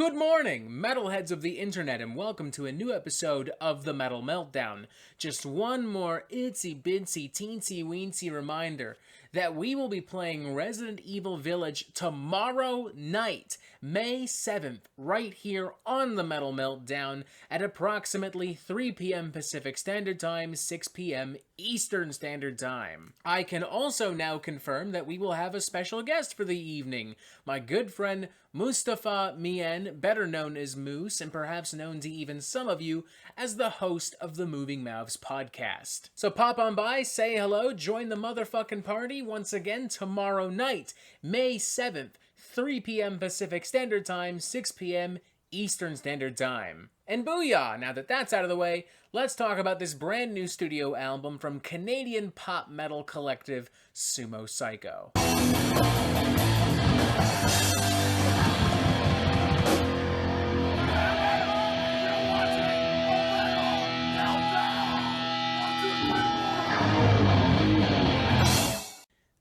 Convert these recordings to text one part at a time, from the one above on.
Good morning, metalheads of the internet, and welcome to a new episode of the Metal Meltdown. Just one more itsy-bitsy teensy-weensy reminder that we will be playing Resident Evil Village tomorrow night, May 7th, right here on the Metal Meltdown at approximately 3 p.m. Pacific Standard Time, 6 p.m. Eastern Standard Time. I can also now confirm that we will have a special guest for the evening, my good friend Mustafa Mien, better known as Moose, and perhaps known to even some of you as the host of the Moving Mouths podcast. So pop on by, say hello, join the motherfucking party once again tomorrow night, May 7th, 3 p.m. Pacific Standard Time, 6 p.m. Eastern Standard Time. And booyah! Now that that's out of the way, let's talk about this brand new studio album from Canadian pop metal collective Sumo Cyco.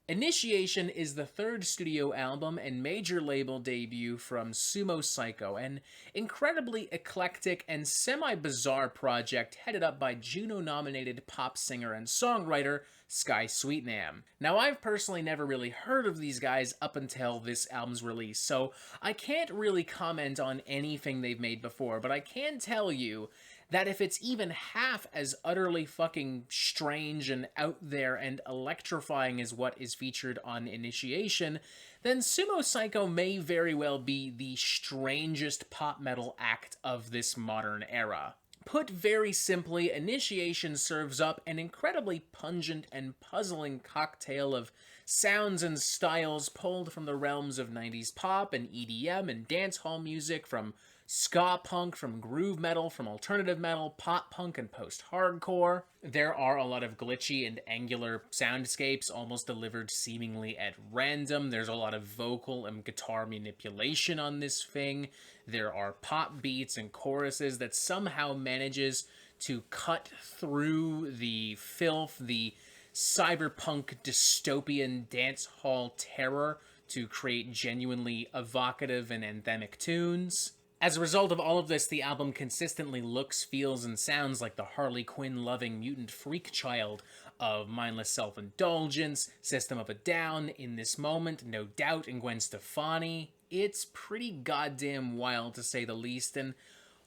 Initiation is the third studio album and major label debut from Sumo Cyco, an incredibly eclectic and semi-bizarre project headed up by Juno-nominated pop singer and songwriter Sky Sweetnam. Now, I've personally never really heard of these guys up until this album's release, so I can't really comment on anything they've made before, but I can tell you that if it's even half as utterly fucking strange and out there and electrifying as what is featured on Initiation, then Sumo Cyco may very well be the strangest pop metal act of this modern era. Put very simply, Initiation serves up an incredibly pungent and puzzling cocktail of sounds and styles pulled from the realms of 90s pop and EDM and dancehall music, from ska punk, from groove metal, from alternative metal, pop punk, and post-hardcore. There are a lot of glitchy and angular soundscapes, almost delivered seemingly at random. There's a lot of vocal and guitar manipulation on this thing. There are pop beats and choruses that somehow manages to cut through the filth, the cyberpunk dystopian dance hall terror to create genuinely evocative and anthemic tunes. As a result of all of this, the album consistently looks, feels, and sounds like the Harley Quinn-loving mutant freak child of Mindless Self-Indulgence, System of a Down, In This Moment, No Doubt, and Gwen Stefani. It's pretty goddamn wild, to say the least, and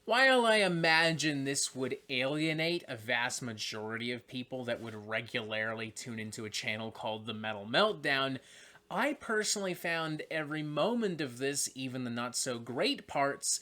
while I imagine this would alienate a vast majority of people that would regularly tune into a channel called The Metal Meltdown, I personally found every moment of this, even the not-so-great parts,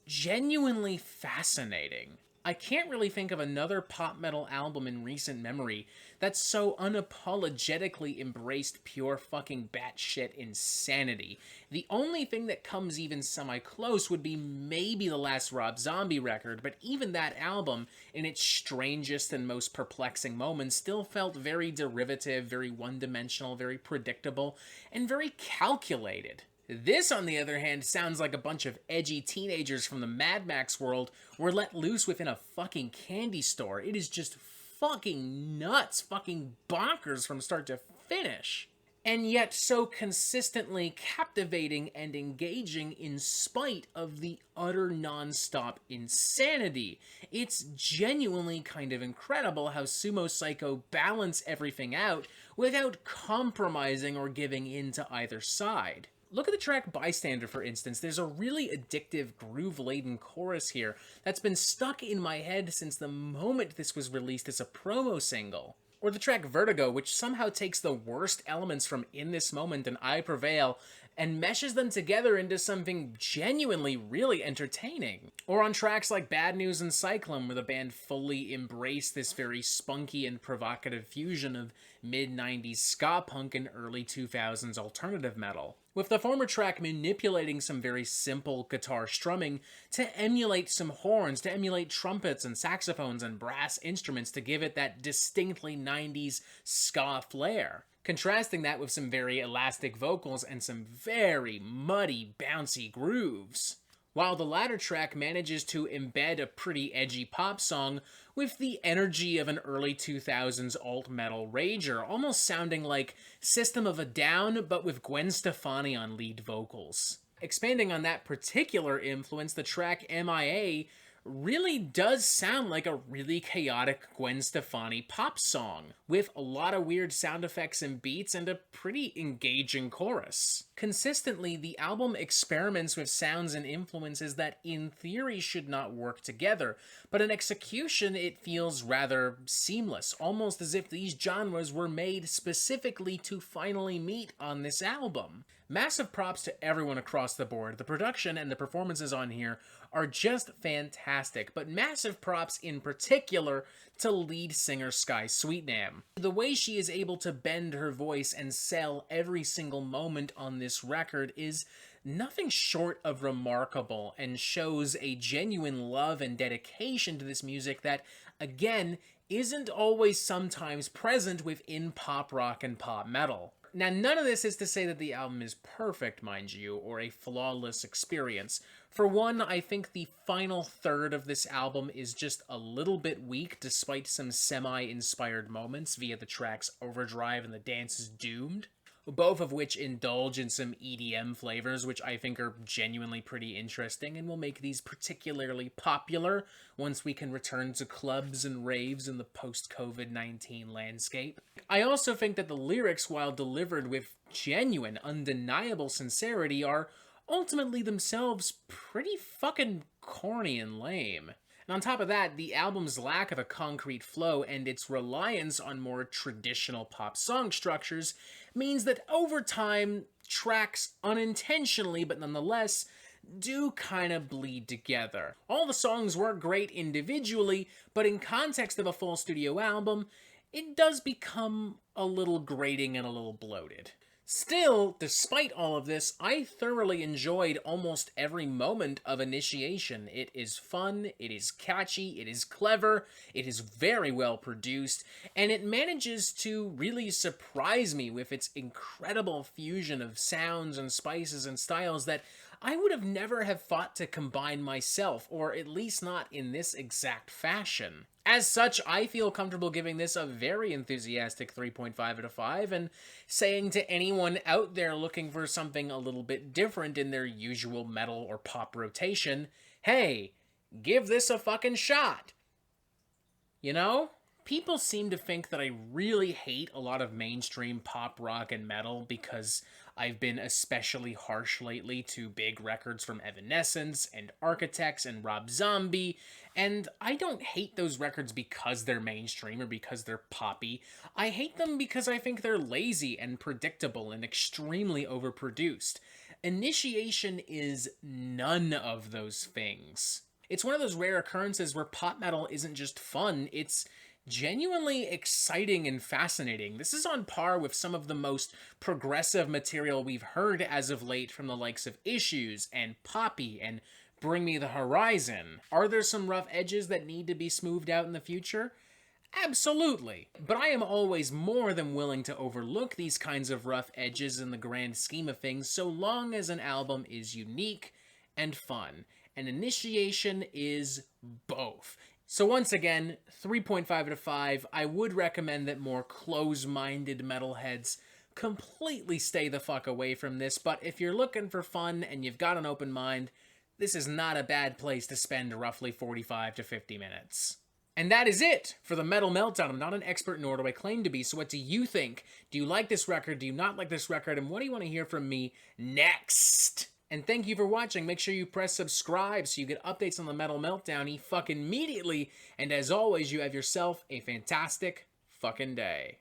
genuinely fascinating. I can't really think of another pop metal album in recent memory that so unapologetically embraced pure fucking batshit insanity. The only thing that comes even semi-close would be maybe the last Rob Zombie record, but even that album, in its strangest and most perplexing moments, still felt very derivative, very one-dimensional, very predictable, and very calculated. This, on the other hand, sounds like a bunch of edgy teenagers from the Mad Max world were let loose within a fucking candy store. It is just fucking nuts, fucking bonkers from start to finish. And yet so consistently captivating and engaging in spite of the utter non-stop insanity. It's genuinely kind of incredible how Sumo Cyco balance everything out without compromising or giving in to either side. Look at the track Bystander, for instance. There's a really addictive, groove-laden chorus here that's been stuck in my head since the moment this was released as a promo single. Or the track Vertigo, which somehow takes the worst elements from In This Moment and I Prevail and meshes them together into something genuinely really entertaining. Or on tracks like Bad News and Cyclone, where the band fully embraced this very spunky and provocative fusion of mid-90s ska punk and early 2000s alternative metal, with the former track manipulating some very simple guitar strumming to emulate some horns, to emulate trumpets and saxophones and brass instruments to give it that distinctly 90s ska flair. Contrasting that with some very elastic vocals and some very muddy, bouncy grooves. While the latter track manages to embed a pretty edgy pop song with the energy of an early 2000s alt-metal rager, almost sounding like System of a Down, but with Gwen Stefani on lead vocals. Expanding on that particular influence, the track MIA really does sound like a really chaotic Gwen Stefani pop song, with a lot of weird sound effects and beats and a pretty engaging chorus. Consistently, the album experiments with sounds and influences that in theory should not work together, but in execution it feels rather seamless, almost as if these genres were made specifically to finally meet on this album. Massive props to everyone across the board. The production and the performances on here are just fantastic, but massive props in particular to lead singer Sky Sweetnam. The way she is able to bend her voice and sell every single moment on this record is nothing short of remarkable and shows a genuine love and dedication to this music that, again, isn't always sometimes present within pop rock and pop metal. Now, none of this is to say that the album is perfect, mind you, or a flawless experience. For one, I think the final third of this album is just a little bit weak, despite some semi-inspired moments via the tracks Overdrive and The Dance is Doomed, both of which indulge in some EDM flavors, which I think are genuinely pretty interesting and will make these particularly popular once we can return to clubs and raves in the post-COVID-19 landscape. I also think that the lyrics, while delivered with genuine, undeniable sincerity, are ultimately themselves pretty fucking corny and lame. And on top of that, the album's lack of a concrete flow and its reliance on more traditional pop song structures means that over time, tracks unintentionally, but nonetheless, do kind of bleed together. All the songs work great individually, but in context of a full studio album, it does become a little grating and a little bloated. Still, despite all of this, I thoroughly enjoyed almost every moment of Initiation. It is fun, it is catchy, it is clever, it is very well produced, and it manages to really surprise me with its incredible fusion of sounds and spices and styles that I would have never have thought to combine myself, or at least not in this exact fashion. As such, I feel comfortable giving this a very enthusiastic 3.5 out of 5, and saying to anyone out there looking for something a little bit different in their usual metal or pop rotation, hey, give this a fucking shot. You know? People seem to think that I really hate a lot of mainstream pop rock and metal because I've been especially harsh lately to big records from Evanescence and Architects and Rob Zombie, and I don't hate those records because they're mainstream or because they're poppy. I hate them because I think they're lazy and predictable and extremely overproduced. Initiation is none of those things. It's one of those rare occurrences where pop metal isn't just fun, it's genuinely exciting and fascinating. This is on par with some of the most progressive material we've heard as of late from the likes of Issues and Poppy and Bring Me the Horizon. Are there some rough edges that need to be smoothed out in the future? Absolutely. But I am always more than willing to overlook these kinds of rough edges in the grand scheme of things so long as an album is unique and fun. And Initiation is both. So once again, 3.5 out of 5, I would recommend that more close-minded metalheads completely stay the fuck away from this, but if you're looking for fun and you've got an open mind, this is not a bad place to spend roughly 45 to 50 minutes. And that is it for the Metal Meltdown. I'm not an expert, nor do I claim to be, so what do you think? Do you like this record? Do you not like this record? And what do you want to hear from me next? And thank you for watching. Make sure you press subscribe so you get updates on the Metal Meltdown fucking immediately. And as always, you have yourself a fantastic fucking day.